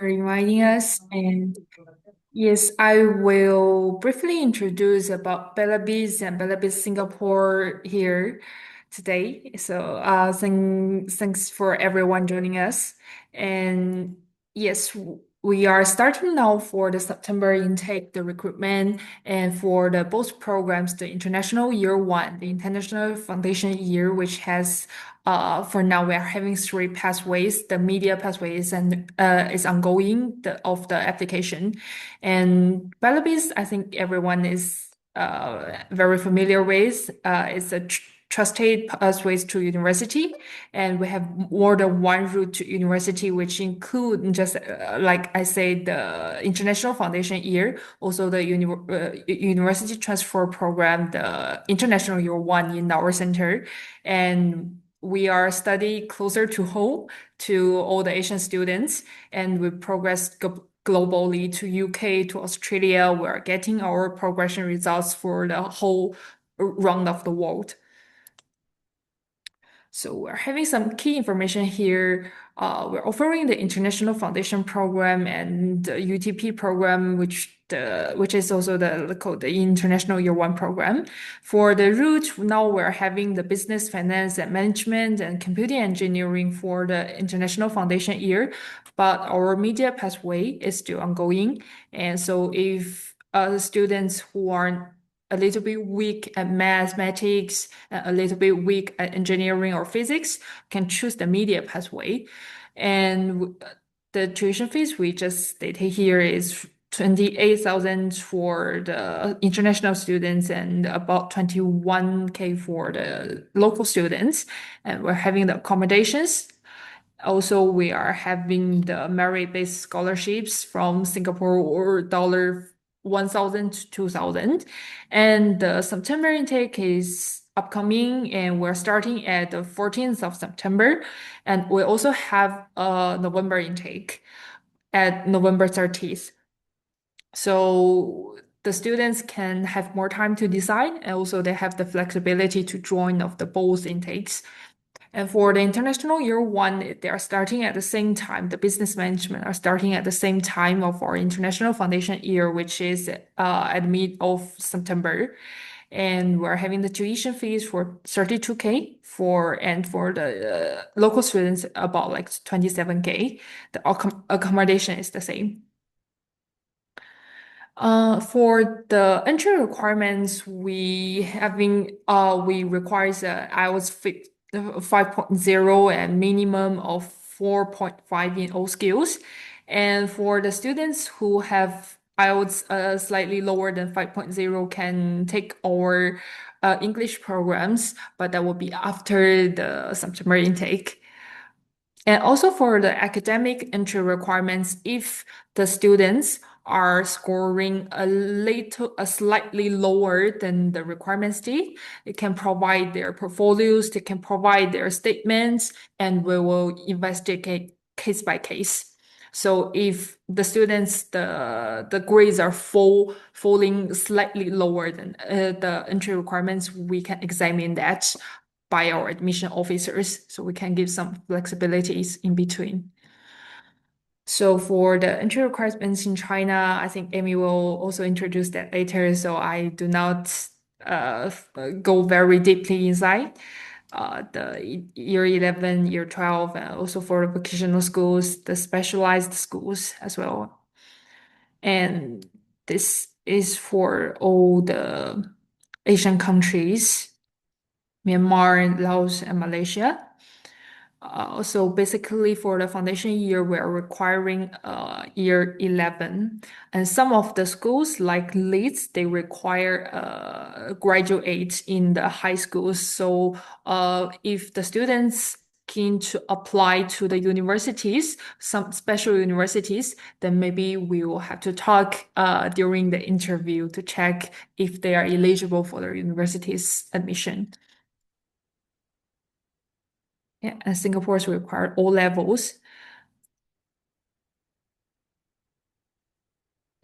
for inviting us. And yes, I will briefly introduce about Bellerbys and Bellerbys Singapore here today. Thanks for everyone joining us. And yes, we are starting now for the September intake, the recruitment, and for the both programs, the International Year One, the International Foundation Year, which has for now, we are having three pathways. The media pathway is ongoing of the application, and Bellerbys, I think everyone is very familiar with. It's a trusted pathways to university, and we have more than one route to university, which include just like I said, the International Foundation Year, also the University Transfer Program, the International Year One in our center, and we are study closer to home to all the Asian students, and we progress globally to UK, to Australia. We're getting our progression results for the whole round of the world. So we're having some key information here. We're offering the International Foundation Program and the UTP program, which is also the International Year One program. For the route, now we're having the Business, Finance, and Management and Computing Engineering for the International Foundation year, but our media pathway is still ongoing. And so if the students who are a little bit weak at mathematics, a little bit weak at engineering or physics, can choose the media pathway. And the tuition fees we just stated here is 28,000 for the international students and about 21K for the local students. And we're having the accommodations. Also, we are having the merit-based scholarships from Singapore or dollar 1,000 to 2,000. And the September intake is upcoming, and we're starting at the 14th of September. And we also have a November intake at November 30th. So the students can have more time to decide, and also they have the flexibility to join of the both intakes. And for the international year one, they are starting at the same time. The business management are starting at the same time of our international foundation year, which is at mid of September. And we're having the tuition fees for 32K and for the local students about like 27K. The accommodation is the same. For the entry requirements, we requires IELTS 5.0 and minimum of 4.5 in all skills. And for the students who have IELTS slightly lower than 5.0 can take our English programs, but that will be after the September intake. And also for the academic entry requirements, if the students are scoring a slightly lower than the requirements state, they can provide their portfolios, they can provide their statements, and we will investigate case by case. So if the students, the grades are falling slightly lower than the entry requirements, we can examine that by our admission officers, so we can give some flexibilities in between. So for the entry requirements in China, I think Amy will also introduce that later, so I do not go very deeply inside. The year 11, year 12, and also for the vocational schools, the specialized schools as well. And this is for all the Asian countries, Myanmar, Laos, and Malaysia. So basically for the foundation year, we're requiring year 11. And some of the schools like Leeds, they require graduates in the high schools. So if the students keen to apply to the universities, some special universities, then maybe we will have to talk during the interview to check if they are eligible for the university's admission. Yeah, and Singapore's required all levels.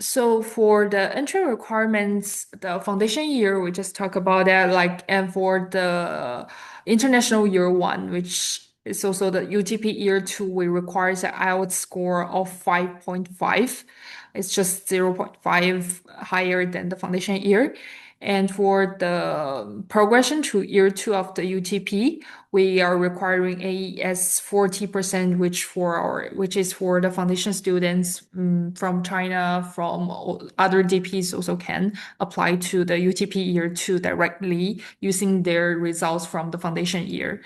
So for the entry requirements, the foundation year, we just talk about that, like, and for the international year one, which It's also the UTP year two, we requires an IELTS score of 5.5. It's just zero point 0.5 higher than the foundation year. And for the progression to year two of the UTP, we are requiring AES 40%, which is for the foundation students from China, from other DPs also can apply to the UTP year two directly using their results from the foundation year.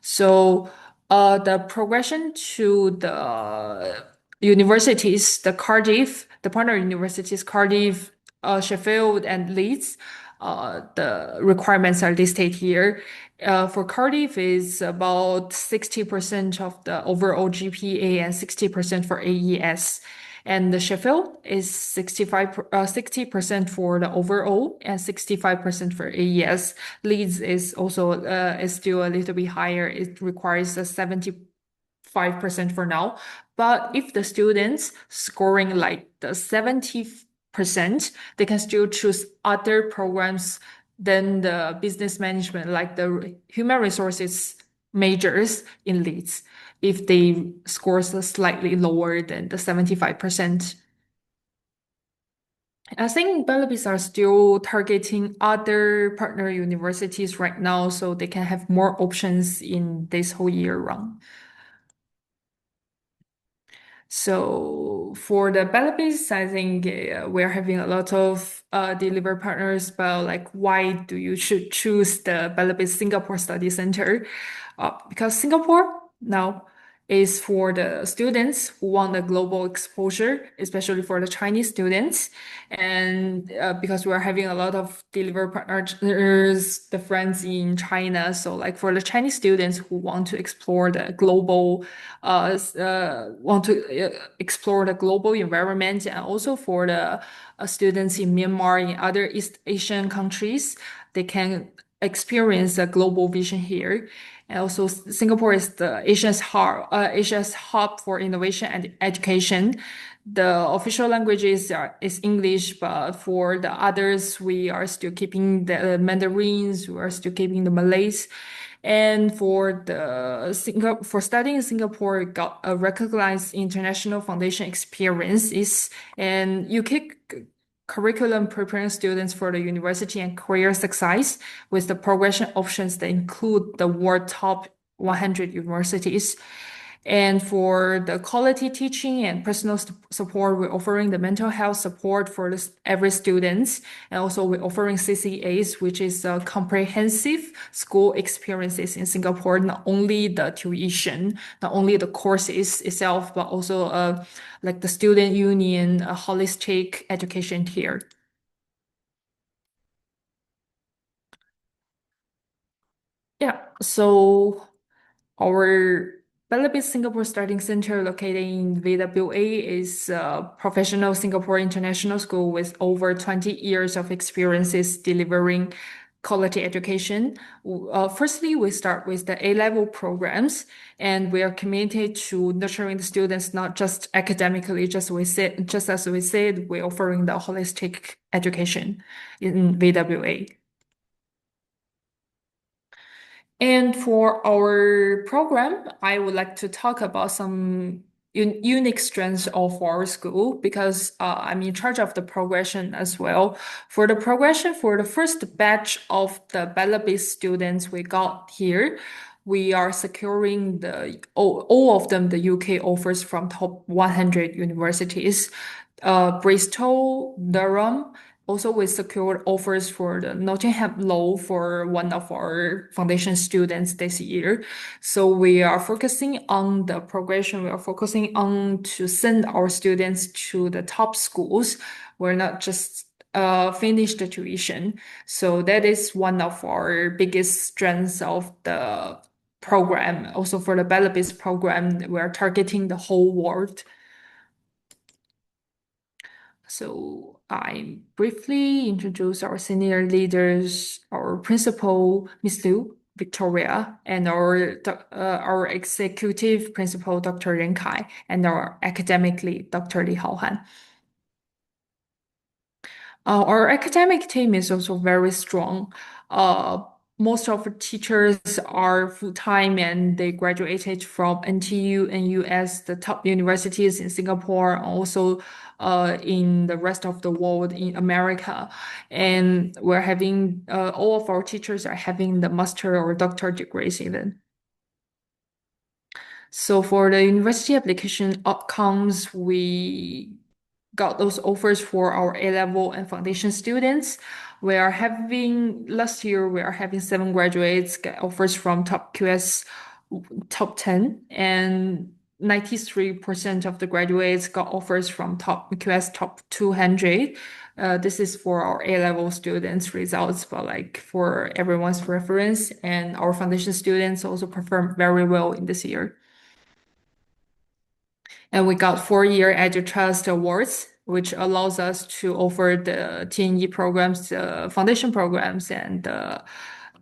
So the progression to the universities, the partner universities, Cardiff, Sheffield, and Leeds, the requirements are listed here. For Cardiff is about 60% of the overall GPA and 60% for AES. And the Sheffield is 60% for the overall and 65% for AES. Leeds is also is still a little bit higher. It requires a 75% for now. But if the students scoring like the 70%, they can still choose other programs than the business management, like the human resources majors in Leeds, if they scores are slightly lower than the 75%. I think Bellerbys are still targeting other partner universities right now, so they can have more options in this whole year round. So for the Bellerbys, I think we're having a lot of deliver partners, but like why do you should choose the Bellerbys Singapore Study Center? Because Singapore now is for the students who want a global exposure, especially for the Chinese students. And because we're having a lot of deliver partners, the friends in China. So like for the Chinese students who want to explore the global want to explore the global environment, and also for the students in Myanmar, in other East Asian countries, they can experience a global vision here. And also, Singapore is the Asia's hub for innovation and education. The official language is English, but for the others, we are still keeping the Mandarins, we are still keeping the Malays. And for studying in Singapore, got a recognized international foundation experiences and UK curriculum preparing students for the university and career success with the progression options that include the world top 100 universities. And for the quality teaching and personal support, we're offering the mental health support for every student. And also we're offering CCAs, which is comprehensive school experiences in Singapore, not only the tuition, not only the courses itself, but also like the student union, a holistic education here. Yeah, so our Bellerbys Singapore Starting Center located in VWA is a professional Singapore international school with over 20 years of experiences delivering quality education. Firstly, we start with the A-level programs, and we are committed to nurturing the students not just academically, just as we said, we're offering the holistic education in VWA. And for our program, I would like to talk about some unique strengths of our school because I'm in charge of the progression as well. For the progression, for the first batch of the Bellerbys students we got here, we are securing all of them the UK offers from top 100 universities. Bristol, Durham, also, we secured offers for the Nottingham Law for one of our foundation students this year. So we are focusing on the progression. We are focusing on to send our students to the top schools. We're not just finish the tuition. So that is one of our biggest strengths of the program. Also for the Bellerbys program, we are targeting the whole world. So I briefly introduce our senior leaders, our principal, Miss Liu, Victoria, and our executive principal, Dr. Ren Kai, and our academic lead, Dr. Li Haohan. Our academic team is also very strong. most of the teachers are full-time and they graduated from NTU and US, the top universities in Singapore, also in the rest of the world in America. And we're having all of our teachers are having the master or doctor degrees even. So for the university application outcomes, we got those offers for our A-level and foundation students. Last year, we are having 7 graduates get offers from top QS top 10, and 93% of the graduates got offers from top QS top 200. This is for our A-level students results, but like for everyone's reference, and our foundation students also performed very well in this year. And we got 4-year EduTrust awards, which allows us to offer the TNE programs, the foundation programs, and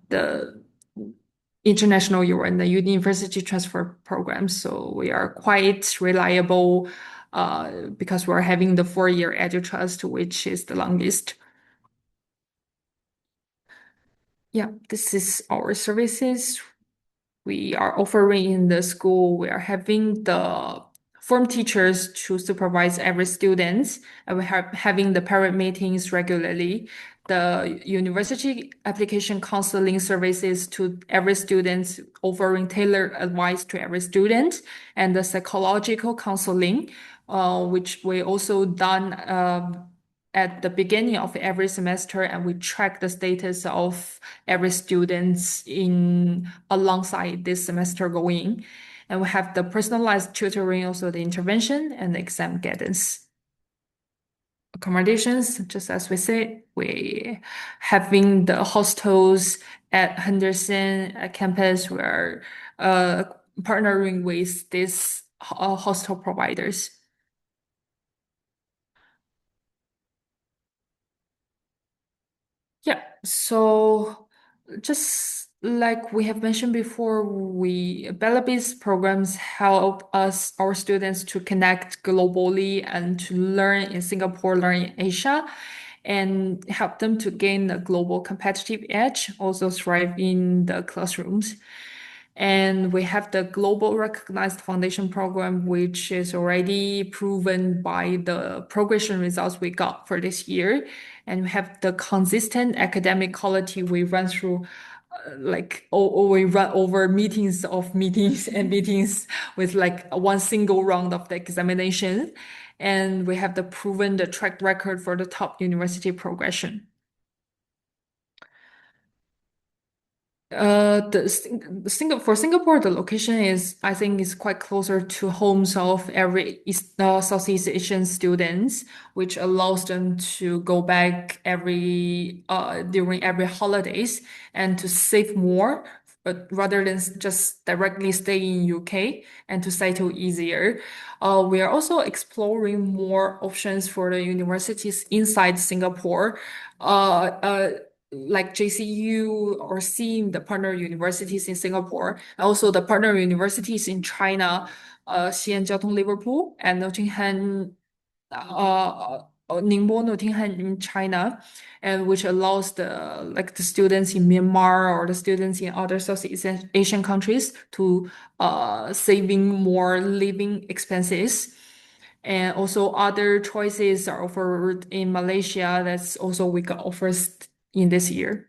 the international year and the university transfer programs. So we are quite reliable because we're having the 4-year EduTrust, which is the longest. Yeah, this is our services we are offering in the school. We are having the form teachers to supervise every student, and we have having the parent meetings regularly. The university application counseling services to every student, offering tailored advice to every student, and the psychological counseling, which we also done at the beginning of every semester, and we track the status of every student in alongside this semester going. And we have the personalized tutoring, also the intervention and the exam guidance. Accommodations, just as we said, we having the hostels at Henderson campus. We're partnering with these hostel providers. Yeah, so just like we have mentioned before, we Bellerbys programs help us, our students, to connect globally and to learn in Singapore, learn in Asia, and help them to gain a global competitive edge, also thrive in the classrooms. And we have the global recognized foundation program, which is already proven by the progression results we got for this year. And we have the consistent academic quality we run through, we run over meetings of meetings and meetings with like one single round of the examination. And we have the proven the track record for the top university progression. For Singapore, the location is, I think, is quite closer to homes of every Southeast Asian students, which allows them to go back during every holidays and to save more, but rather than just directly stay in UK and to settle easier. We are also exploring more options for the universities inside Singapore. Like JCU or seeing the partner universities in Singapore, and also the partner universities in China, Xi'an Jiao Tong Liverpool and Nottingham, Ningbo Nottingham in China, and which allows the students in Myanmar or the students in other Southeast Asian countries to saving more living expenses. And also other choices are offered in Malaysia. That's also we got offers in this year.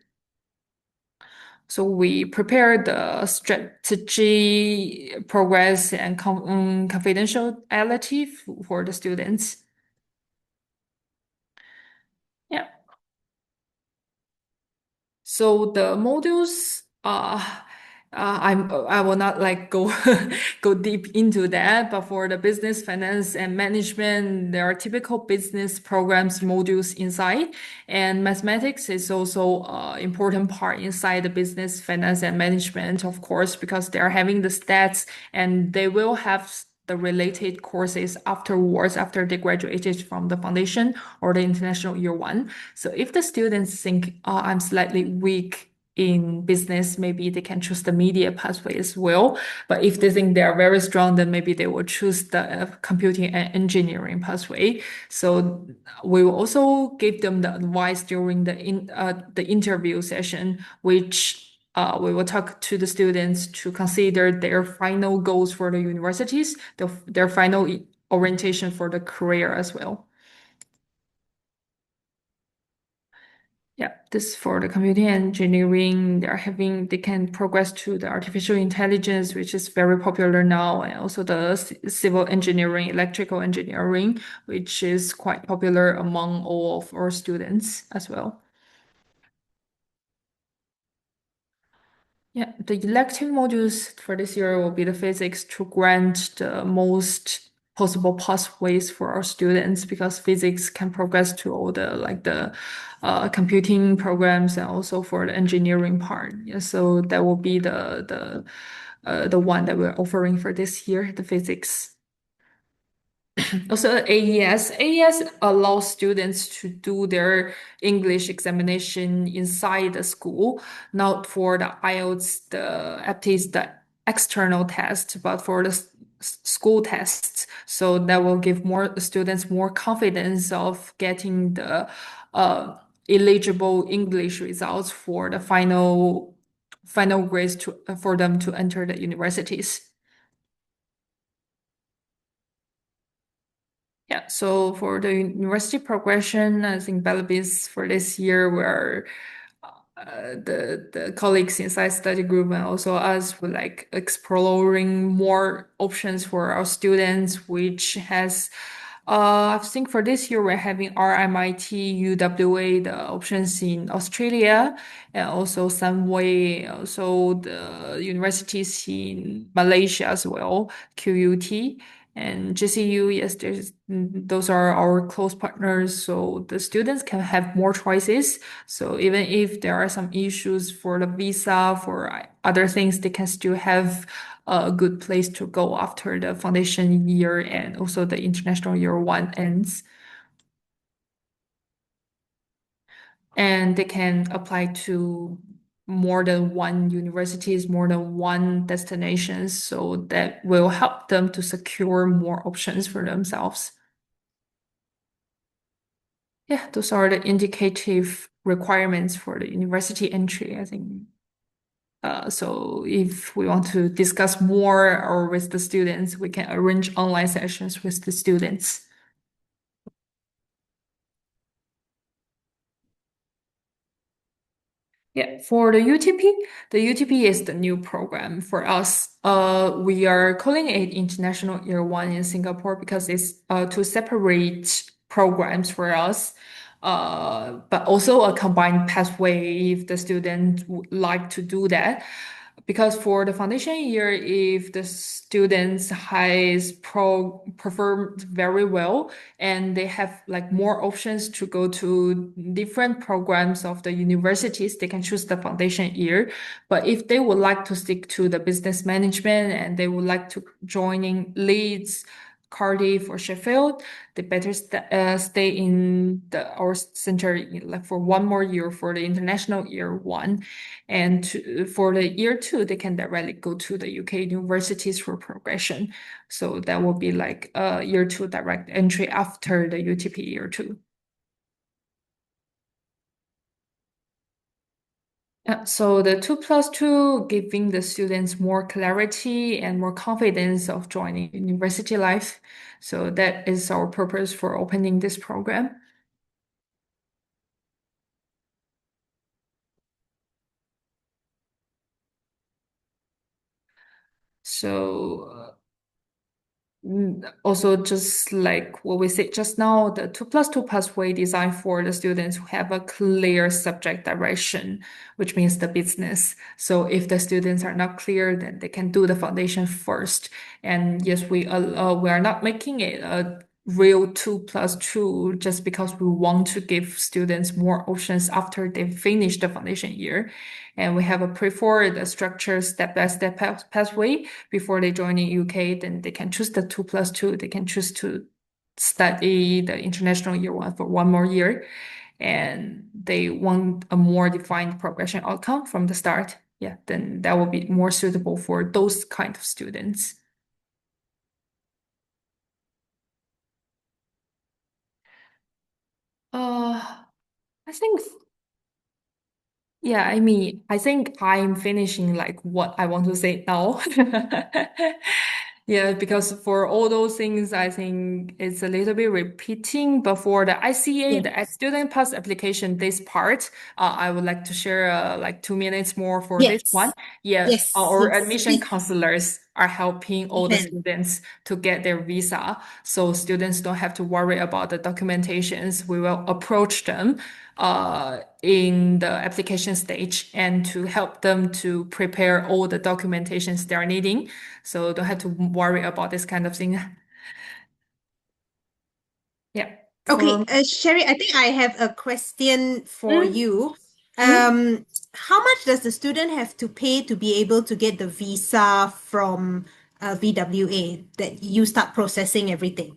So we prepare the strategy, progress, and confidentiality for the students. Yeah. So the modules, I will not like go go deep into that, but for the business, finance, and management, there are typical business programs modules inside, and mathematics is also important part inside the business, finance, and management, of course, because they are having the stats, and they will have the related courses afterwards after they graduated from the foundation or the international year one. So if the students think, oh, I'm slightly weak in business, maybe they can choose the media pathway as well. But if they think they are very strong, then maybe they will choose the computing and engineering pathway. So we will also give them the advice during the interview session, which we will talk to the students to consider their final goals for the universities, their final orientation for the career as well. Yeah, this for the computing engineering, they can progress to the artificial intelligence, which is very popular now, and also the civil engineering, electrical engineering, which is quite popular among all of our students as well. Yeah, the elective modules for this year will be the physics to grant the most possible pathways for our students because physics can progress to all the computing programs and also for the engineering part. Yeah, so that will be the one that we're offering for this year, the physics. Also, AES allows students to do their English examination inside the school, not for the IELTS, the APTIS, the external test, but for the school tests. So that will give more students more confidence of getting the eligible English results for the final grades to for them to enter the universities. Yeah, so for the university progression, I think Bellerbys for this year were the colleagues inside study group and also us were like exploring more options for our students, which has I think for this year we're having RMIT, UWA, the options in Australia, and also some way also the universities in Malaysia as well, QUT. And GCU, yes, those are our close partners, so the students can have more choices. So even if there are some issues for the visa, for other things, they can still have a good place to go after the foundation year and also the international year one ends. And they can apply to more than one universities, more than one destinations, so that will help them to secure more options for themselves. Yeah, those are the indicative requirements for the university entry, I think. So if we want to discuss more or with the students, we can arrange online sessions with the students. Yeah, for the UTP, the UTP is the new program for us. We are calling it International Year One in Singapore because it's two separate programs for us. But also a combined pathway if the student would like to do that. Because for the foundation year, if the students has performed very well and they have like more options to go to different programs of the universities, they can choose the foundation year. But if they would like to stick to the business management and they would like to joining Leeds, Cardiff or Sheffield, they better stay in our center like for one more year for the international year one. And for the year two, they can directly go to the UK universities for progression. So that will be like a year two direct entry after the UTP year two. So the 2+2 giving the students more clarity and more confidence of joining university life. So that is our purpose for opening this program. So also, just like what we said just now, the 2+2 pathway designed for the students who have a clear subject direction, which means the business. So if the students are not clear, then they can do the foundation first. And yes, we are not making it a real 2+2 just because we want to give students more options after they finish the foundation year. And we have a preferred structured step-by-step pathway before they join in UK, then they can choose the 2+2. They can choose to study the international year one for one more year. And they want a more defined progression outcome from the start. Yeah, then that will be more suitable for those kind of students. Uh, I think Yeah, I mean, I think I'm finishing like what I want to say now. Yeah, because for all those things, I think it's a little bit repeating. But for the ICA, the Yes. student pass application, this part, I would like to share like 2 minutes more for this one. Yes. Yeah, Yes. our Yes. admission Please. counselors are helping You all the can. students to get their visa, so students don't have to worry about the documentations. We will approach them in the application stage and to help them to prepare all the documentations they are needing. So don't have to worry about this kind of thing. Yeah. Okay, For Sherry, I think I have a question for mm, you. mm. How much does the student have to pay to be able to get the visa from VWA that you start processing everything?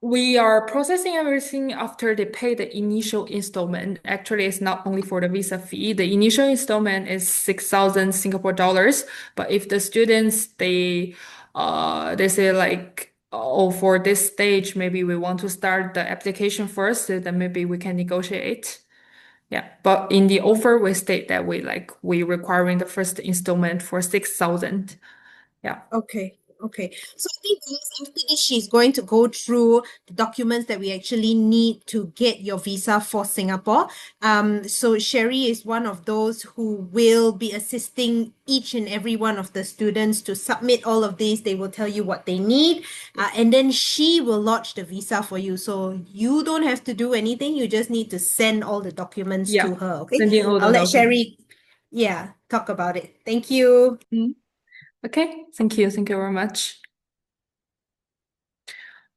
We are processing everything after they pay the initial installment. Actually, it's not only for the visa fee. The initial installment is 6,000 Singapore dollars. But if the students they say like, oh, for this stage, maybe we want to start the application first, so then maybe we can negotiate. Yeah. But in the offer, we state that we requiring the first installment for 6,000. Yeah. Okay, okay. So I think guys, after this, she's going to go through the documents that we actually need to get your visa for Singapore. So Sherry is one of those who will be assisting each and every one of the students to submit all of these. They will tell you what they need, and then she will lodge the visa for you. So you don't have to do anything. You just need to send all the documents Yeah. to her. Okay, Sending all I'll the let documents. Sherry, yeah, talk about it. Thank you. Okay, thank you. Thank you very much.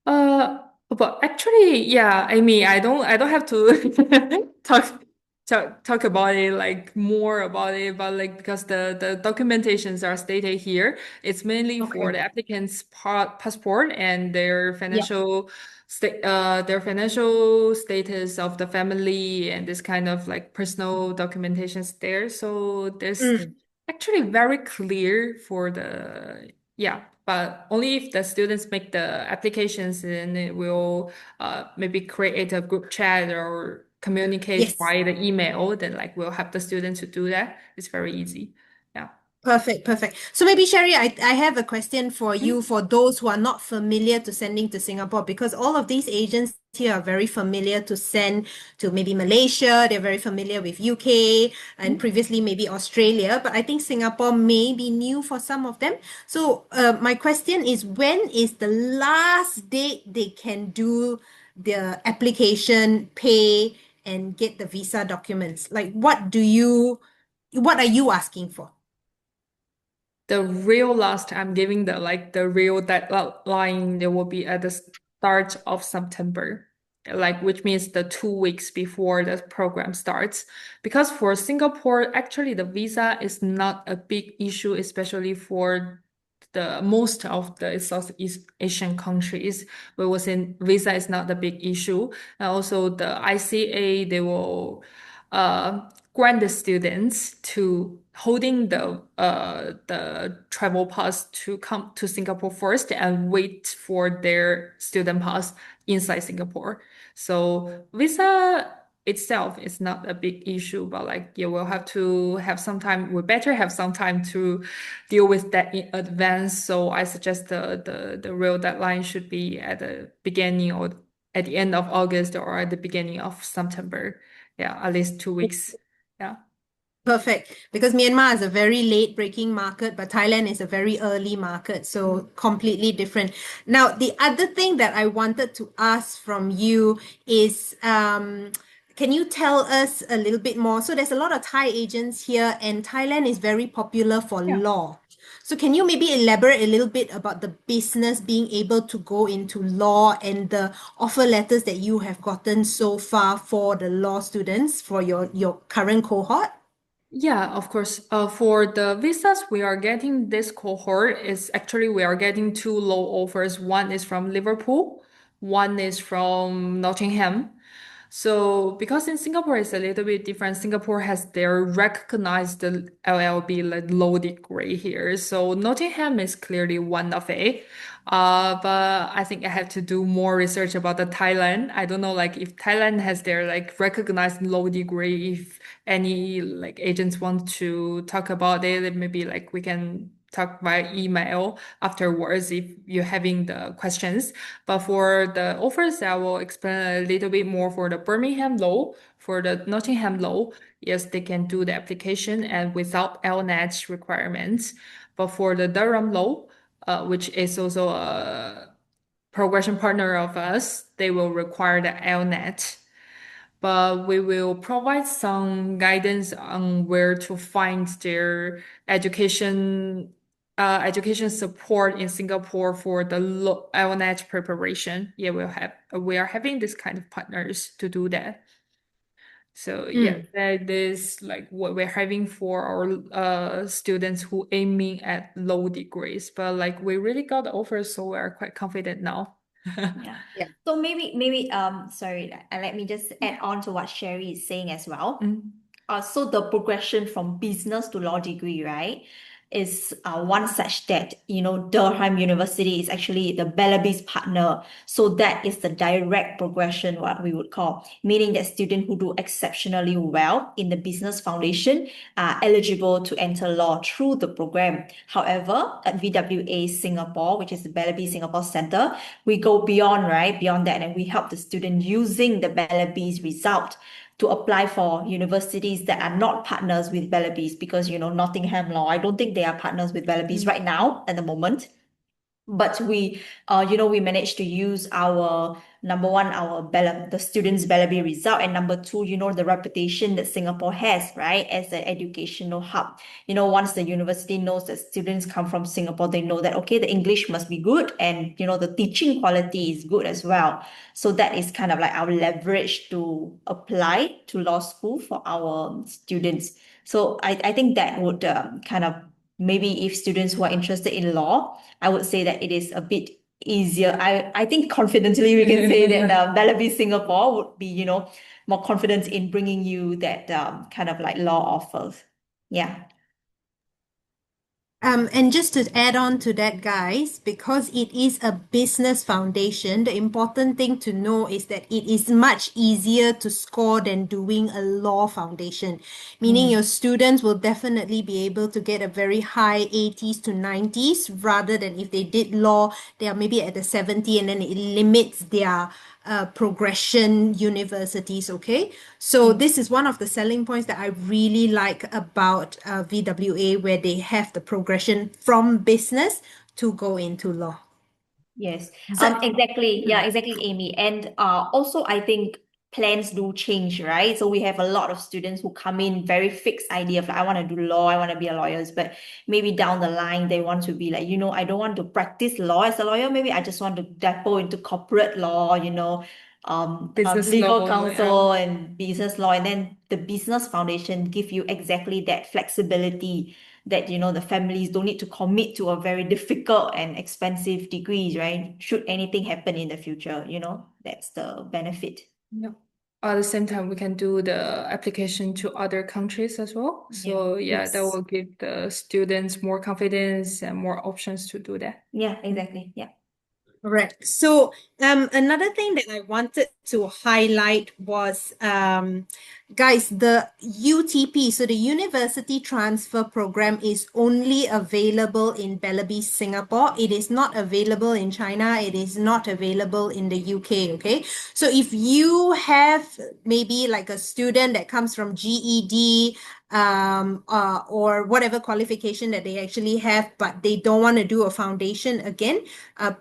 Uh, but actually, yeah, I mean, I don't have to talk about it like more about it, but like because the documentations are stated here, it's mainly for Okay. the applicant's passport and Yeah. their financial status of the family and this kind of like personal documentations there. So there's Mm. actually very clear for the yeah, but only if the students make the applications, and it will maybe create a group chat or communicate Yes. via the email, then like we'll have the students to do that. It's very easy. Yeah. Perfect, perfect. So maybe Sherry, I have a question for Mm, you for those who are not familiar to sending to Singapore, because all of these agents here are very familiar to send to maybe Malaysia, they're very familiar with UK and mm. previously maybe Australia, but I think Singapore may be new for some of them. So my question is, when is the last date they can do the application, pay, and get the visa documents? Like what are you asking for? The real last I'm giving the real deadline, there will be at the start of September, like which means the 2 weeks before the program starts. Because for Singapore, actually the visa is not a big issue, especially for the most of the Southeast Asian countries. Where was in visa is not a big issue. And also the ICA, they will grant the students to holding the travel pass to come to Singapore first and wait for their student pass inside Singapore. So visa itself is not a big issue, but like you will have to have some time. We better have some time to deal with that in advance. So I suggest the real deadline should be at the beginning or at the end of August or at the beginning of September. Yeah, at least 2 weeks. Yeah. Perfect. Because Myanmar is a very late breaking market, but Thailand is a very early market. So completely different. Now, the other thing that I wanted to ask from you is, can you tell us a little bit more? So there's a lot of Thai agents here, and Thailand is very popular for Yeah. law. So can you maybe elaborate a little bit about the business being able to go into law and the offer letters that you have gotten so far for the law students for your current cohort? Yeah, of course. For the visas, we are getting this cohort is actually we are getting two low offers. One is from Liverpool, one is from Nottingham. So because in Singapore it's a little bit different. Singapore has their recognized LLB like low degree here. So Nottingham is clearly one of it. But I think I have to do more research about the Thailand. I don't know like if Thailand has their like recognized low degree, if any like agents want to talk about it, then maybe like we can talk via email afterwards if you're having the questions. But for the offers, I will explain a little bit more for the Birmingham law. For the Nottingham law, yes, they can do the application and without LNAT requirements. But for the Durham law, which is also a progression partner of us, they will require the LNAT. But we will provide some guidance on where to find their education support in Singapore for the LNH preparation. Yeah, we are having this kind of partners to do that. So yeah, Mm. that is like what we're having for our students who aiming at low degrees. But like we really got the offers, so we are quite confident now. Yeah. Yeah. So maybe sorry, let me just add on to what Sherry is saying as well. Mm. So the progression from business to law degree, right, is one such that, Durham University is actually the Bellerbys partner. So that is the direct progression, what we would call, meaning that students who do exceptionally well in the business foundation are eligible to enter law through the program. However, at VWA Singapore, which is the Bellerbys Singapore Center, we go beyond, right, beyond that, and we help the student using the Bellerbys result to apply for universities that are not partners with Bellerbys because, Nottingham Law, I don't think they are partners with Bellerbys Mm. right now at the moment. But we managed to use our number one, the students' Bellerby result, and number two, the reputation that Singapore has, right, as an educational hub. Once the university knows that students come from Singapore, they know that okay, the English must be good, and the teaching quality is good as well. So that is kind of like our leverage to apply to law school for our students. So I think that would kind of maybe if students who are interested in law, I would say that it is a bit easier. I think confidently we can say that Bellerbys Singapore would be, more confident in bringing you that kind of like law offers. Yeah. And just to add on to that, guys, because it is a business foundation, the important thing to know is that it is much easier to score than doing a law foundation, meaning your Mm. students will definitely be able to get a very high 80s to 90s rather than if they did law, they are maybe at the 70 and then it limits their progression universities. Okay, so Mm. this is one of the selling points that I really like about VWA, where they have the progression from business to go into law. Yes, So, exactly. Yeah, mm, exactly, Amy. And also, I think plans do change, right? So we have a lot of students who come in very fixed idea of like, I want to do law, I want to be a lawyer, but maybe down the line they want to be like, I don't want to practice law as a lawyer. Maybe I just want to dabble into corporate law, Business legal law, yeah. counsel and business law. And then the business foundation give you exactly that flexibility that the families don't need to commit to a very difficult and expensive degrees, right? Should anything happen in the future, that's the benefit. Yeah. At the same time, we can do the application to other countries as well. Yeah. So yeah, that yes. will give the students more confidence and more options to do that. Yeah, exactly. Yeah. Correct. So, another thing that I wanted to highlight was, guys, the UTP, so the University Transfer Program is only available in Bellerbys, Singapore. It is not available in China. It is not available in the UK. Okay. So if you have maybe like a student that comes from GED, or whatever qualification that they actually have, but they don't want to do a foundation again,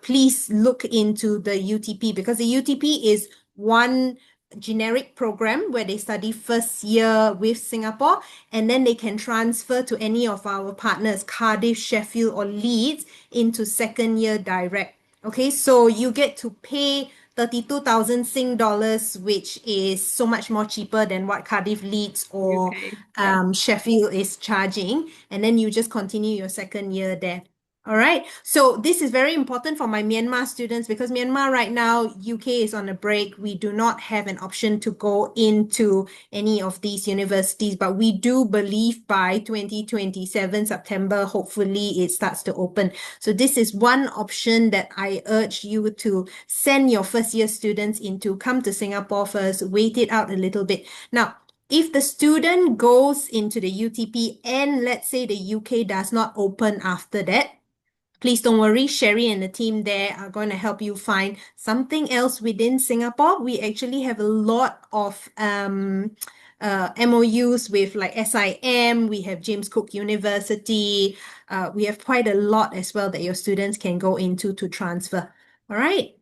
please look into the UTP, because the UTP is one generic program where they study first year with Singapore, and then they can transfer to any of our partners, Cardiff, Sheffield, or Leeds, into second year direct. Okay, so you get to pay 32,000 Sing dollars, which is so much more cheaper than what Cardiff, Leeds, or UK, yeah. Sheffield is charging, and then you just continue your second year there. All right. So this is very important for my Myanmar students because Myanmar right now, UK is on a break. We do not have an option to go into any of these universities, but we do believe by 2027 September, hopefully it starts to open. So this is one option that I urge you to send your first year students into. Come to Singapore first, wait it out a little bit. Now, if the student goes into the UTP and let's say the UK does not open after that, please don't worry, Sherry and the team there are going to help you find something else within Singapore. We actually have a lot of MOUs with like SIM, we have James Cook University, we have quite a lot as well that your students can go into to transfer. All right.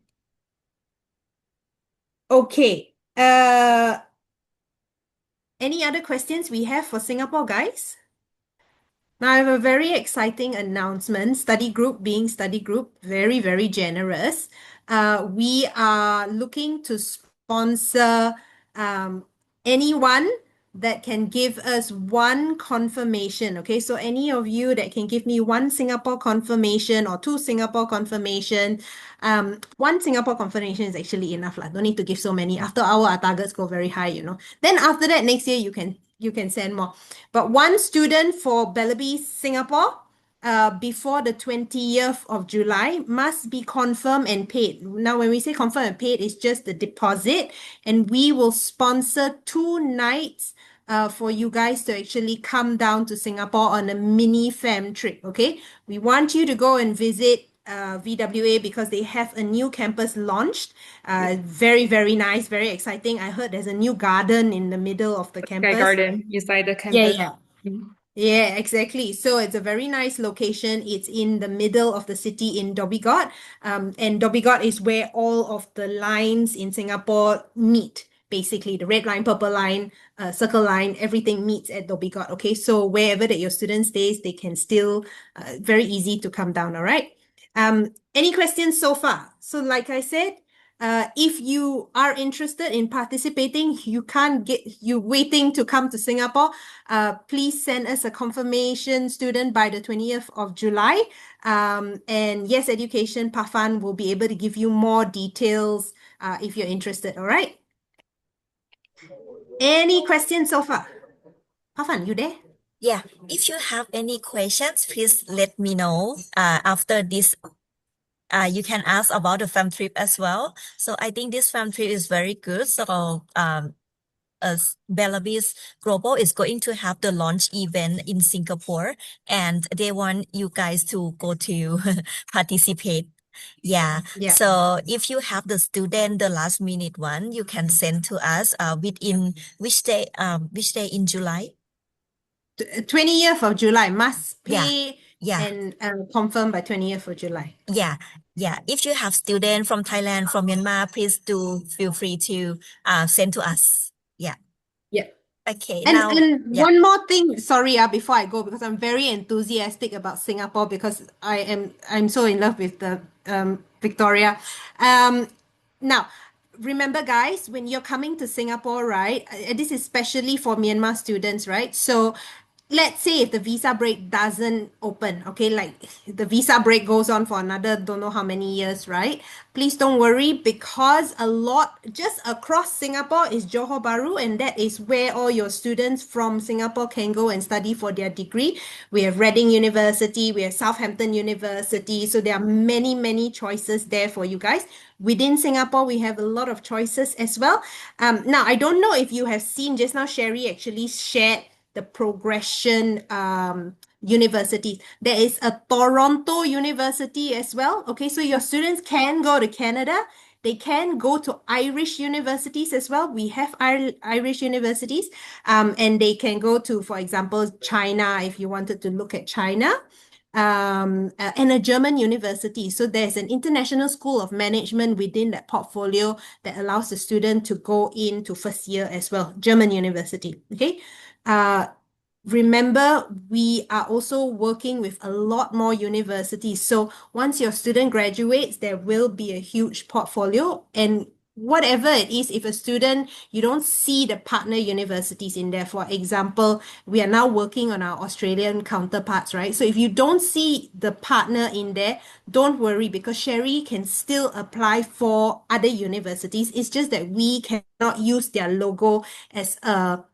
Okay. Any other questions we have for Singapore, guys? Now, I have a very exciting announcement. Study group being study group, very, very generous. We are looking to sponsor anyone that can give us one confirmation. Okay, so any of you that can give me one Singapore confirmation or two Singapore confirmation. One Singapore confirmation is actually enough lah. Don't need to give so many. After our targets go very high, you know. Then after that, next year you can send more. But one student for Bellerbys Singapore, before the 20th of July must be confirmed and paid. Now, when we say confirmed and paid, it's just the deposit, and we will sponsor 2 nights for you guys to actually come down to Singapore on a mini fam trip. Okay, we want you to go and visit VWA because they have a new campus launched. Very, very nice, very exciting. I heard there's a new garden in the middle of the Sky campus. Garden inside the Yeah, campus. yeah. Mm. Yeah, exactly. So it's a very nice location. It's in the middle of the city in Dhoby Ghaut. And Dhoby Ghaut is where all of the lines in Singapore meet. Basically, the red line, purple line, circle line, everything meets at Dhoby Ghaut. Okay, so wherever that your student stays, they can still very easy to come down. All right. Any questions so far? So, like I said, if you are interested in participating, you waiting to come to Singapore, please send us a confirmation student by the 20th of July. And Yes Education, Pafan will be able to give you more details if you're interested. All right. Any questions so far? Pafan, you there? Yeah, if you have any questions, please let me know. After this, you can ask about the farm trip as well. So I think this farm trip is very good. So as Bellerbys Global is going to have the launch event in Singapore, and they want you guys to go to participate. Yeah. Yeah. So if you have the student, the last minute one, you can send to us within which day in July? 20th of July must Yeah. pay Yeah. and confirm by 20th of July. Yeah. Yeah. If you have students from Thailand, from Myanmar, please do feel free to send to us. Yeah. Yeah. Okay. And Now, yeah. one more thing, sorry, before I go, because I'm very enthusiastic about Singapore because I'm so in love with the Victoria. Now, remember, guys, when you're coming to Singapore, right? This is especially for Myanmar students, right? So let's say if the visa break doesn't open, okay, like the visa break goes on for another don't know how many years, right? Please don't worry because a lot just across Singapore is Johor Bahru, and that is where all your students from Singapore can go and study for their degree. We have Reading University, we have Southampton University, so there are many, many choices there for you guys. Within Singapore, we have a lot of choices as well. Now, I don't know if you have seen just now, Sherry actually shared the progression universities. There is a Toronto University as well. Okay, so your students can go to Canada. They can go to Irish universities as well. We have Irish universities, and they can go to, for example, China if you wanted to look at China. And a German university. So there's an international school of management within that portfolio that allows the student to go into first year as well. German university. Okay. Remember, we are also working with a lot more universities. So once your student graduates, there will be a huge portfolio. And whatever it is, if a student, you don't see the partner universities in there, for example, we are now working on our Australian counterparts, right? So if you don't see the partner in there, don't worry, because Sherry can still apply for other universities. It's just that we cannot use their logo as a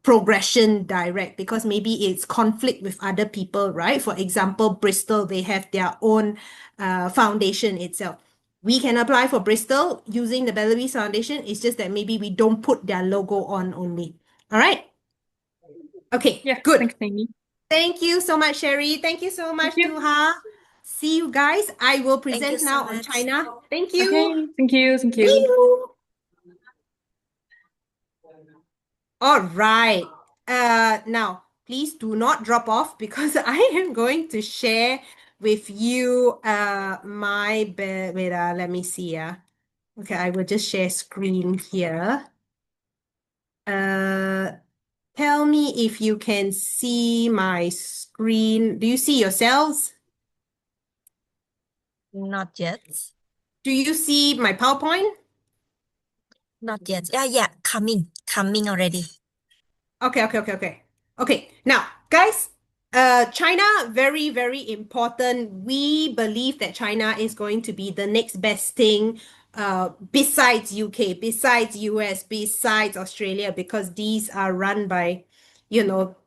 progression direct, because maybe it's conflict with other people, right? For example, Bristol, they have their own foundation itself. We can apply for Bristol using the Bellerbys Foundation. It's just that maybe we don't put their logo on only. All right. Okay, Yeah, good. thanks, Amy. Thank you so much, Sherry. Thank you so Thank much, you. Tuha. See you guys. I will Thank you present so now on much. China. Thank you. Okay, thank you, thank See you. you. All right. Now, please do not drop off, because I am going to share with you wait, let me see. Okay, I will just share screen here. Tell me if you can see my screen. Do you see yourselves? Not yet. Do you see my PowerPoint? Not yet. Yeah, coming already. Okay. Now, guys, China, very, very important. We believe that China is going to be the next best thing, besides UK, besides US, besides Australia, because these are run by,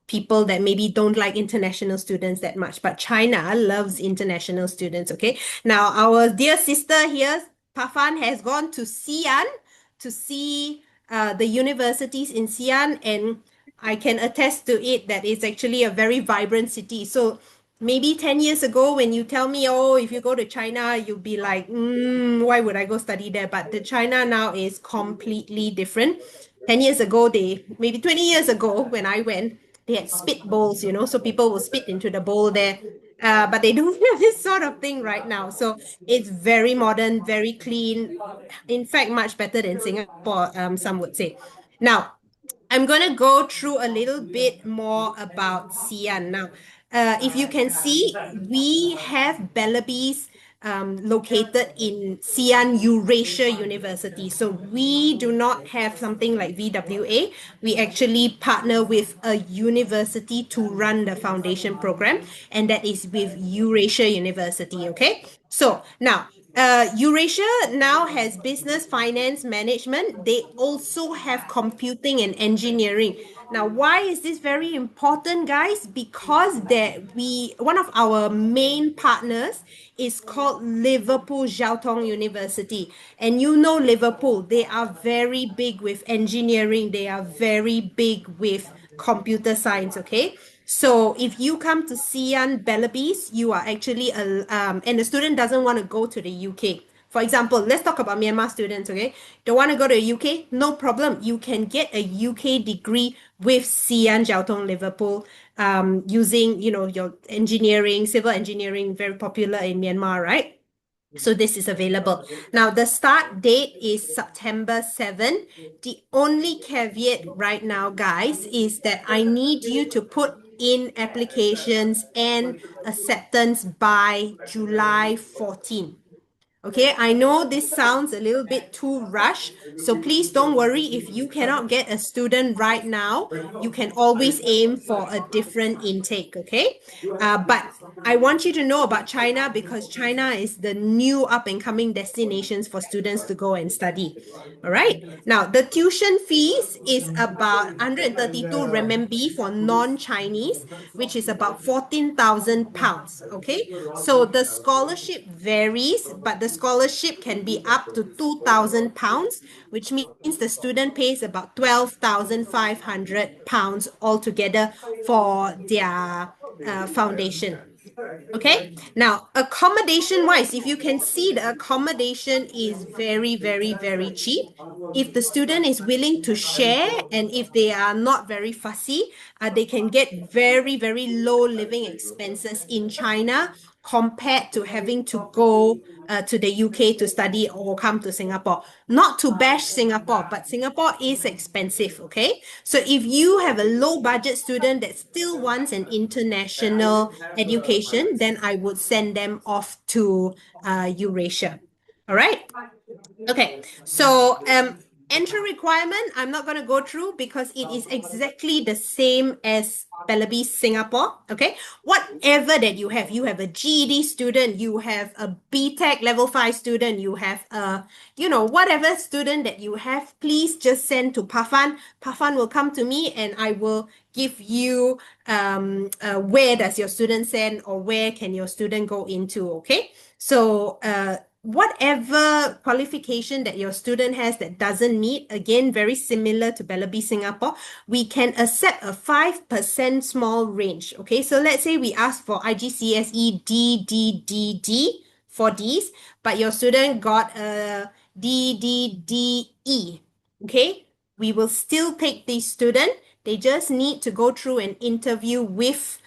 people that maybe don't like international students that much. But China loves international students, okay? Now, our dear sister here, Pafan, has gone to Xi'an to see the universities in Xi'an, and I can attest to it that it's actually a very vibrant city. So maybe 10 years ago, when you tell me, oh, if you go to China, you'll be like, why would I go study there? But the China now is completely different. 10 years ago, maybe 20 years ago, when I went, they had spit bowls, so people will spit into the bowl there. But they don't have this sort of thing right now. So it's very modern, very clean. In fact, much better than Singapore, some would say. Now, I'm going to go through a little bit more about Xi'an. Now, if you can see, we have Bellerbys located in Xi'an Eurasia University. So we do not have something like VWA. We actually partner with a university to run the foundation program, and that is with Eurasia University. Okay. So now, Eurasia now has business, finance, management. They also have computing and engineering. Now, why is this very important, guys? Because one of our main partners is called Liverpool Jiao Tong University. And you know Liverpool, they are very big with engineering. They are very big with computer science, okay? So if you come to Xi'an Bellerbys, you are actually and the student doesn't want to go to the UK. For example, let's talk about Myanmar students, okay? Don't want to go to the UK? No problem. You can get a UK degree with Xi'an Jiao Tong Liverpool, using, your engineering, civil engineering, very popular in Myanmar, right? So this is available. Now, the start date is September 7. The only caveat right now, guys, is that I need you to put in applications and acceptance by July 14. Okay, I know this sounds a little bit too rushed, so please don't worry if you cannot get a student right now. You can always aim for a different intake, okay? But I want you to know about China, because China is the new up and coming destinations for students to go and study. All right. Now, the tuition fees is about 132 renminbi for non-Chinese, which is about 14,000 pounds. Okay. So the scholarship varies, but the scholarship can be up to 2,000 pounds, which means the student pays about 12,500 pounds altogether for their foundation. Okay. Now, accommodation wise, if you can see, the accommodation is very, very, very cheap. If the student is willing to share, and if they are not very fussy, they can get very, very low living expenses in China compared to having to go to the UK to study or come to Singapore. Not to bash Singapore, but Singapore is expensive, okay? So if you have a low budget student that still wants an international education, then I would send them off to Eurasia. All right. Okay, so entry requirement, I'm not going to go through because it is exactly the same as Bellerbys Singapore. Okay, whatever that you have a GED student, you have a BTech level 5 student, you have a, whatever student that you have, please just send to Pafan. Pafan will come to me and I will give you where does your student send or where can your student go into. Okay, so whatever qualification that your student has that doesn't meet, again, very similar to Bellerbys Singapore, we can accept a 5% small range. Okay, so let's say we ask for IGCSE D, D, D, D for these, but your student got a D, D, D, E. Okay, we will still take this student. They just need to go through an interview with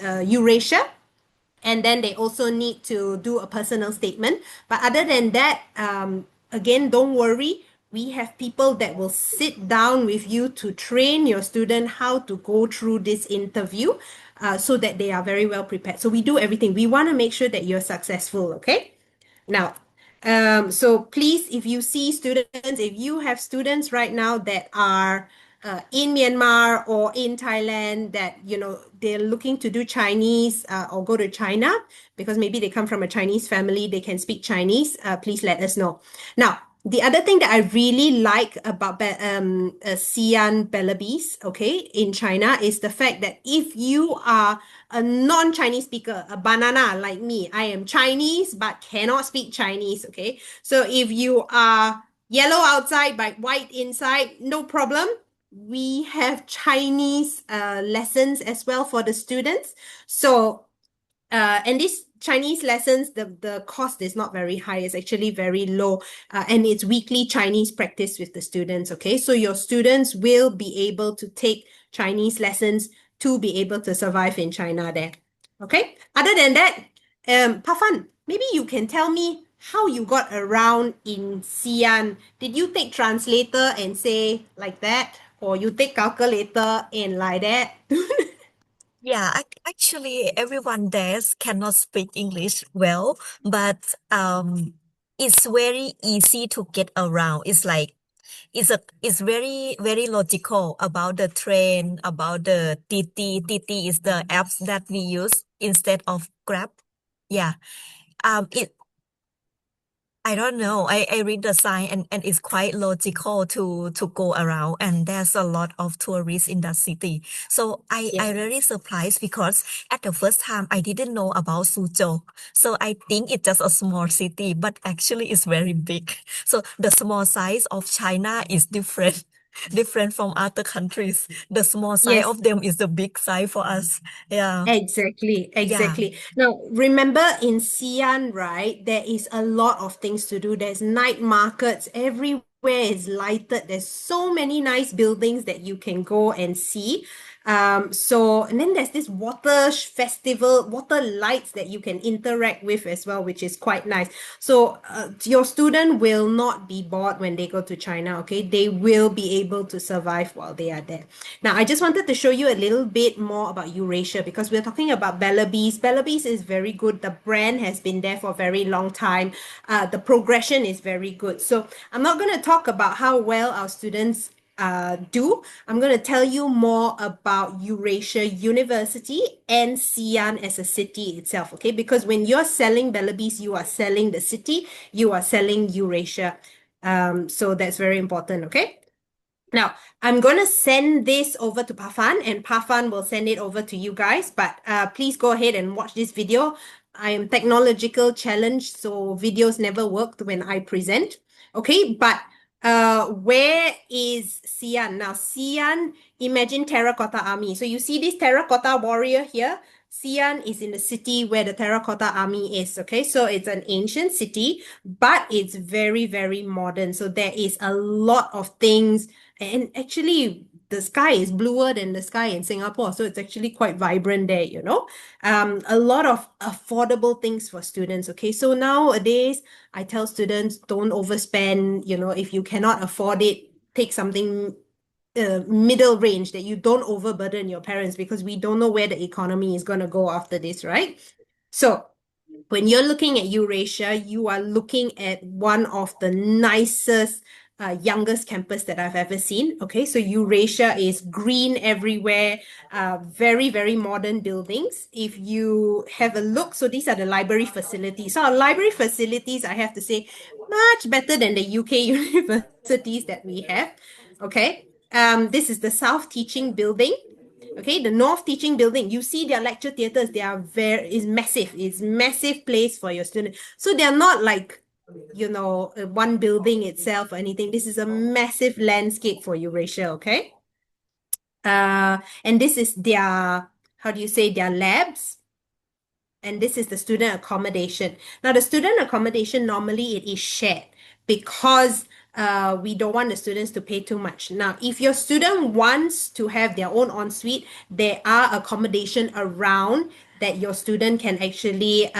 Eurasia, and then they also need to do a personal statement. But other than that, again, don't worry. We have people that will sit down with you to train your student how to go through this interview, so that they are very well prepared. So we do everything. We want to make sure that you're successful, okay? Now, so please, if you see students, if you have students right now that are in Myanmar or in Thailand that, they're looking to do Chinese or go to China because maybe they come from a Chinese family, they can speak Chinese, please let us know. Now, the other thing that I really like about Xi'an Bellerbys, okay, in China is the fact that if you are a non-Chinese speaker, a banana like me, I am Chinese but cannot speak Chinese, okay? So if you are yellow outside but white inside, no problem. We have Chinese lessons as well for the students. So and these Chinese lessons, the cost is not very high. It's actually very low. And it's weekly Chinese practice with the students. Okay. So your students will be able to take Chinese lessons to be able to survive in China there. Okay. Other than that, Pafan, maybe you can tell me how you got around in Xi'an. Did you take translator and say like that? Or you take calculator and like that? Yeah, actually, everyone there cannot speak English well, but it's very easy to get around. It's very logical about the train, about the TT. TT is the apps that we use instead of Grab. Yeah. It I don't know. I read the sign and it's quite logical to go around, and there's a lot of tourists in that city. So I Yeah. really surprised because at the first time I didn't know about Suzhou. So I think it's just a small city, but actually it's very big. So the small size of China is different. Different from other countries. The small size Yes. of them is the big size for us. Yeah. Exactly, Yeah. exactly. Now, remember in Xi'an, right, there is a lot of things to do. There's night markets, everywhere is lighted. There's so many nice buildings that you can go and see. And then there's this festival, water lights that you can interact with as well, which is quite nice. So, your student will not be bored when they go to China, okay? They will be able to survive while they are there. Now, I just wanted to show you a little bit more about Eurasia because we're talking about Bellerbys. Bellerbys is very good. The brand has been there for a very long time. The progression is very good. So I'm not going to talk about how well our students do. I'm going to tell you more about Eurasia University and Xi'an as a city itself, okay? Because when you're selling Bellerbys, you are selling the city, you are selling Eurasia. So that's very important, okay? Now, I'm going to send this over to Pafan and Pafan will send it over to you guys. But please go ahead and watch this video. I am technological challenged, so videos never worked when I present. Okay, but where is Xi'an? Now, Xi'an, imagine Terracotta Army. So you see this terracotta warrior here? Xi'an is in the city where the Terracotta Army is, okay? So it's an ancient city, but it's very, very modern. So there is a lot of things, and actually the sky is bluer than the sky in Singapore. So it's actually quite vibrant there, you know? A lot of affordable things for students, okay? So nowadays, I tell students, don't overspend, if you cannot afford it, take something middle range that you don't overburden your parents because we don't know where the economy is going to go after this, right? So When you're looking at Eurasia, you are looking at one of the nicest, youngest campus that I've ever seen. Okay, so Eurasia is green everywhere, very, very modern buildings. If you have a look, so these are the library facilities. So our library facilities, I have to say, much better than the UK universities that we have. Okay, this is the South Teaching Building. Okay, the North Teaching Building, you see their lecture theaters, they are is massive. It's massive place for your students. So they're not like, one building itself or anything. This is a massive landscape for Eurasia, okay? And this is their, how do you say, their labs. And this is the student accommodation. Now, the student accommodation, normally it is shared because we don't want the students to pay too much. Now, if your student wants to have their own ensuite, there are accommodation around that your student can actually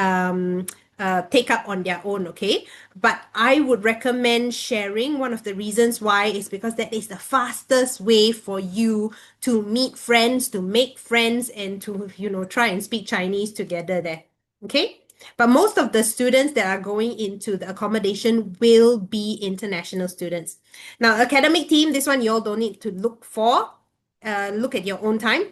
take up on their own, okay? But I would recommend sharing. One of the reasons why is because that is the fastest way for you to meet friends, to make friends, and to, try and speak Chinese together there, okay? But most of the students that are going into the accommodation will be international students. Now, academic team, this one you all don't need to look for. Look at your own time.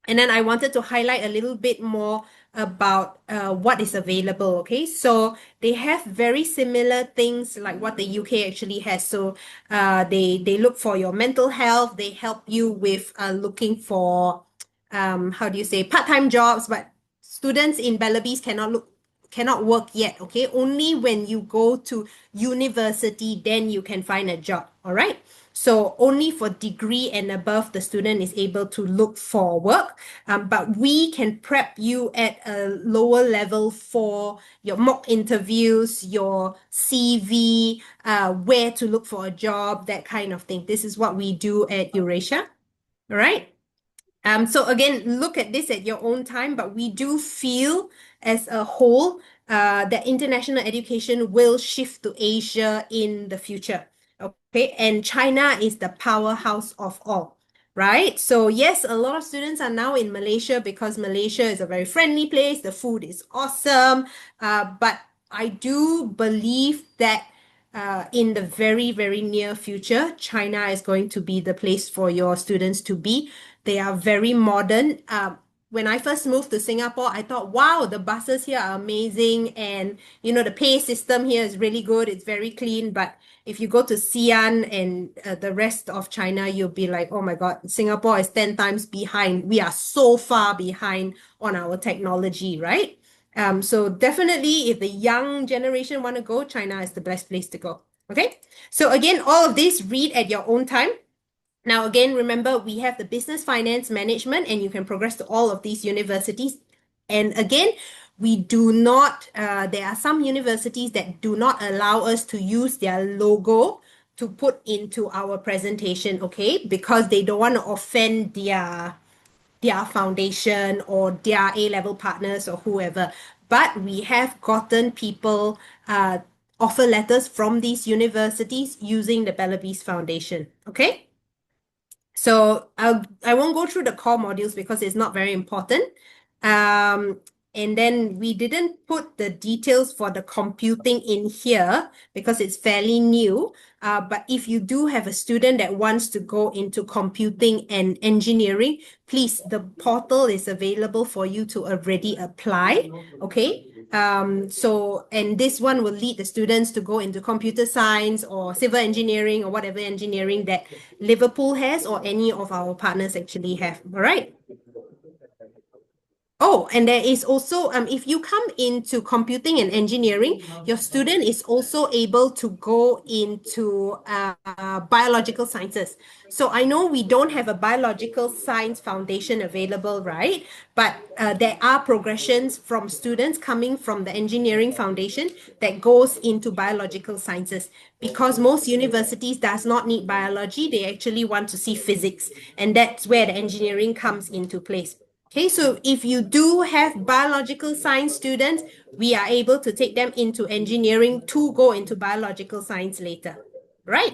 And then I wanted to highlight a little bit more about what is available. Okay, so they have very similar things like what the UK actually has. So they look for your mental health. They help you with looking for how do you say, part-time jobs. But students in Bellerbys cannot work yet. Okay, only when you go to university then you can find a job. All right. So only for degree and above, the student is able to look for work. But we can prep you at a lower level for your mock interviews, your CV, where to look for a job, that kind of thing. This is what we do at Eurasia. All right. So again, look at this at your own time, but we do feel as a whole that international education will shift to Asia in the future. Okay, and China is the powerhouse of all, right? So yes, a lot of students are now in Malaysia because Malaysia is a very friendly place. The food is awesome. But I do believe that in the very, very near future, China is going to be the place for your students to be. They are very modern. When I first moved to Singapore, I thought, wow, the buses here are amazing. And, the pay system here is really good. It's very clean. But if you go to Xi'an and the rest of China, you'll be like, oh my God, Singapore is 10 times behind. We are so far behind on our technology, right? So definitely, if the young generation want to go, China is the best place to go. Okay. So again, all of this, read at your own time. Now, again, remember, we have the business finance management, and you can progress to all of these universities. And again, we do not, there are some universities that do not allow us to use their logo to put into our presentation, okay? Because they don't want to offend their foundation or their A-level partners or whoever. But we have gotten people offer letters from these universities using the Bellerbys Foundation, okay? So I won't go through the core modules because it's not very important. And then we didn't put the details for the computing in here because it's fairly new. But if you do have a student that wants to go into computing and engineering, please, the portal is available for you to already apply. Okay. And this one will lead the students to go into computer science or civil engineering or whatever engineering that Liverpool has or any of our partners actually have. All right. Oh, and there is also, if you come into computing and engineering, your student is also able to go into biological sciences. So I know we don't have a biological science foundation available, right? But there are progressions from students coming from the engineering foundation that goes into biological sciences because most universities does not need biology. They actually want to see physics, and that's where the engineering comes into place. Okay, so if you do have biological science students, we are able to take them into engineering to go into biological science later, right?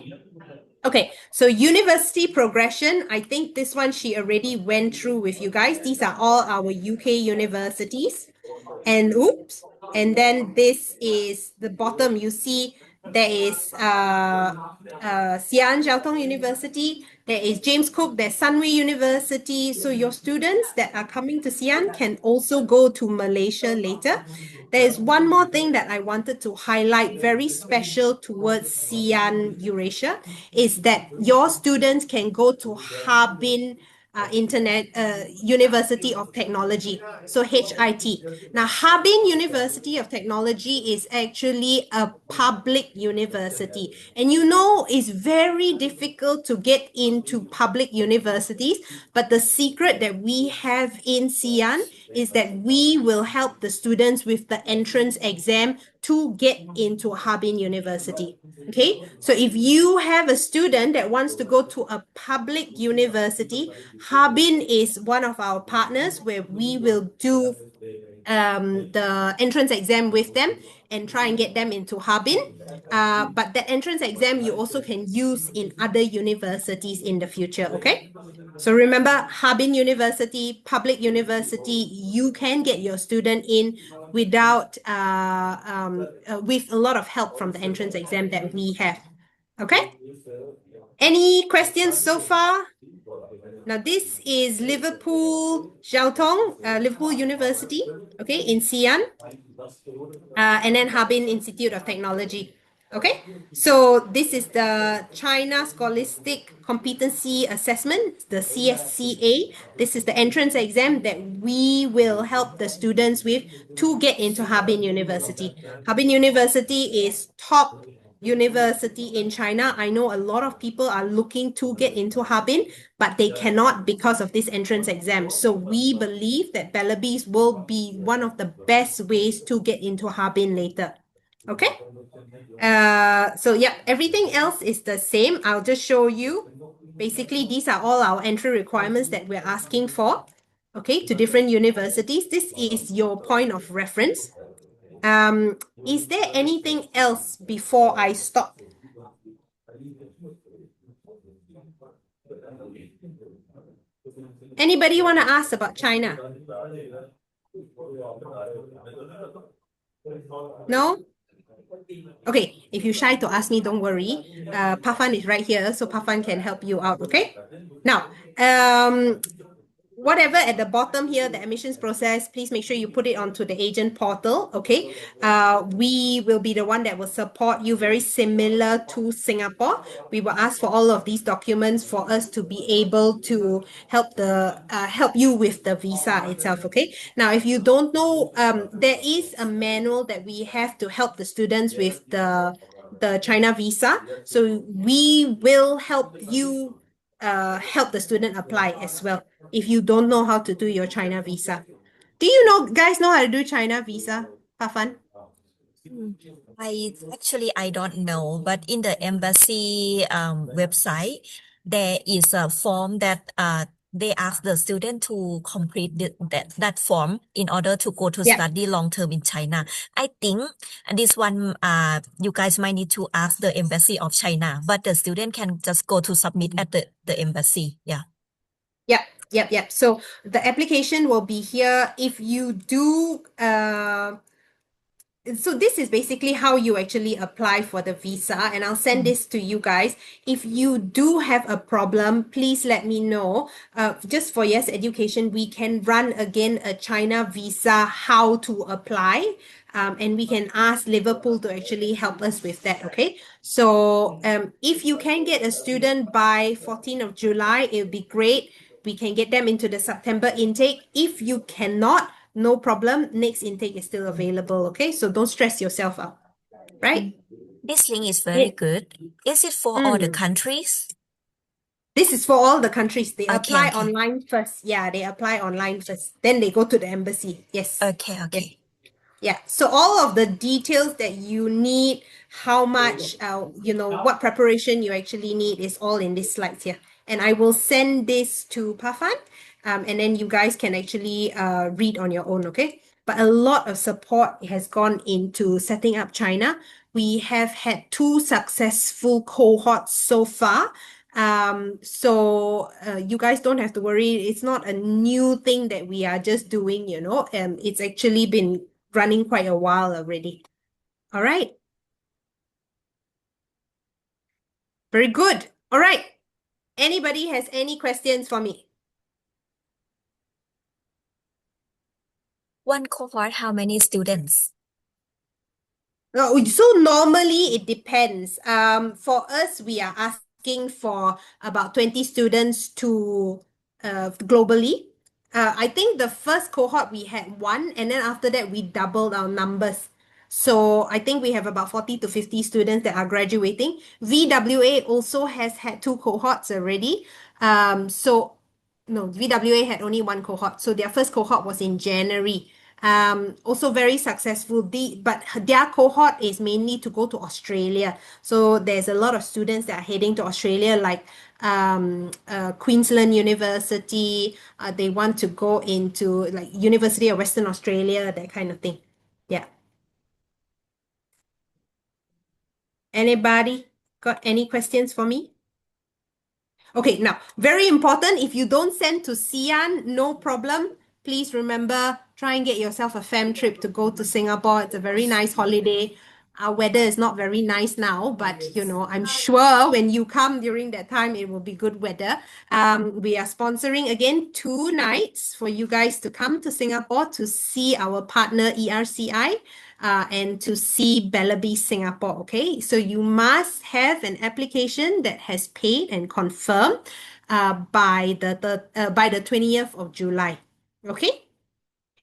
Okay, so university progression, I think this one she already went through with you guys. These are all our UK universities. And oops, And then this is the bottom. You see there is Xi'an Jiao Tong University. There is James Cook. There's Sunway University. So your students that are coming to Xi'an can also go to Malaysia later. There is one more thing that I wanted to highlight, very special towards Xi'an Eurasia, is that your students can go to Harbin University of Technology, so HIT. Now, Harbin University of Technology is actually a public university, and you know it's very difficult to get into public universities. But the secret that we have in Xi'an is that we will help the students with the entrance exam to get into Harbin University. Okay, so if you have a student that wants to go to a public university, Harbin is one of our partners where we will do the entrance exam with them and try and get them into Harbin. But that entrance exam you also can use in other universities in the future, okay? So remember, Harbin University, public university, you can get your student in without, with a lot of help from the entrance exam that we have, okay? Any questions so far? Now, this is Liverpool Jiao Tong, Liverpool University, okay, in Xi'an, and then Harbin Institute of Technology. Okay, so this is the China Scholastic Competency Assessment, the CSCA. This is the entrance exam that we will help the students with to get into Harbin University. Harbin University is top university in China. I know a lot of people are looking to get into Harbin, but they cannot because of this entrance exam. So we believe that Bellerbys will be one of the best ways to get into Harbin later. Okay? So yeah, everything else is the same. I'll just show you. Basically, these are all our entry requirements that we're asking for, okay, to different universities. This is your point of reference. Is there anything else before I stop? Anybody want to ask about China? No? Okay, if you're shy to ask me, don't worry. Pafan is right here, so Pafan can help you out, okay? Now, whatever at the bottom here, the admissions process, please make sure you put it onto the agent portal, okay? We will be the one that will support you, very similar to Singapore. We will ask for all of these documents for us to be able to help you with the visa itself, okay? Now, if you don't know, there is a manual that we have to help the students with the China visa. So we will help you help the student apply as well if you don't know how to do your China visa. Do you guys know how to do China visa, Pafan? I don't know, but in the embassy website, there is a form that they ask the student to complete that form in order to go to Yeah. study long term in China. I think this one you guys might need to ask the embassy of China, but the student can just go to submit at the embassy. Yeah. Yep. So the application will be here. If you do so this is basically how you actually apply for the visa, and I'll send this to you guys. If you do have a problem, please let me know. Just for Yes Education, we can run again a China visa, how to apply. And we can ask Liverpool to actually help us with that, okay? So if you can get a student by 14th of July, it'll be great. We can get them into the September intake. If you cannot, no problem. Next intake is still available, okay? So don't stress yourself out, right? This link is very good. Is it for all the countries? This is for all the countries. They Okay, apply okay. online first. Yeah, they apply online first. Then they go to the embassy. Yes. Okay. Yeah, so all of the details that you need, how much, what preparation you actually need is all in this slides here. And I will send this to Pafan, and then you guys can actually read on your own, okay? But a lot of support has gone into setting up China. We have had 2 successful cohorts so far. So you guys don't have to worry. It's not a new thing that we are just doing, it's actually been running quite a while already. All right. Very good. All right. Anybody has any questions for me? One cohort, how many students? So normally it depends. For us, we are asking for about 20 students to globally. I think the first cohort we had one, and then after that we doubled our numbers. So I think we have about 40 to 50 students that are graduating. VWA also has had two cohorts already. So no, VWA had only one cohort. So their first cohort was in January. Also very successful. But their cohort is mainly to go to Australia. So there's a lot of students that are heading to Australia, like Queensland University. They want to go into like University of Western Australia, that kind of thing. Yeah. Anybody got any questions for me? Okay, now, very important, if you don't send to Xi'an, no problem. Please remember, try and get yourself a fam trip to go to Singapore. It's a very nice holiday. Our weather is not very nice now, but I'm sure when you come during that time, it will be good weather. We are sponsoring again 2 nights for you guys to come to Singapore to see our partner ERCI and to see Bellerbys Singapore. Okay, so you must have an application that has paid and confirmed by the 20th of July. Okay,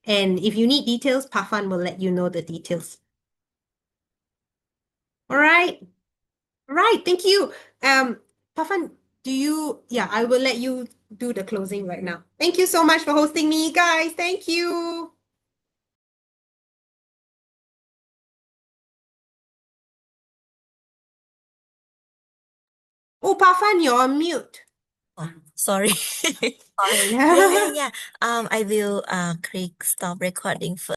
and if you need details, Pafan will let you know the details. All right, right. Thank you. Pafan, yeah, I will let you do the closing right now. Thank you so much for hosting me, guys. Thank you. Oh, Pafan, you're on mute. Oh, sorry. Sorry. Yeah. I will click stop recording first.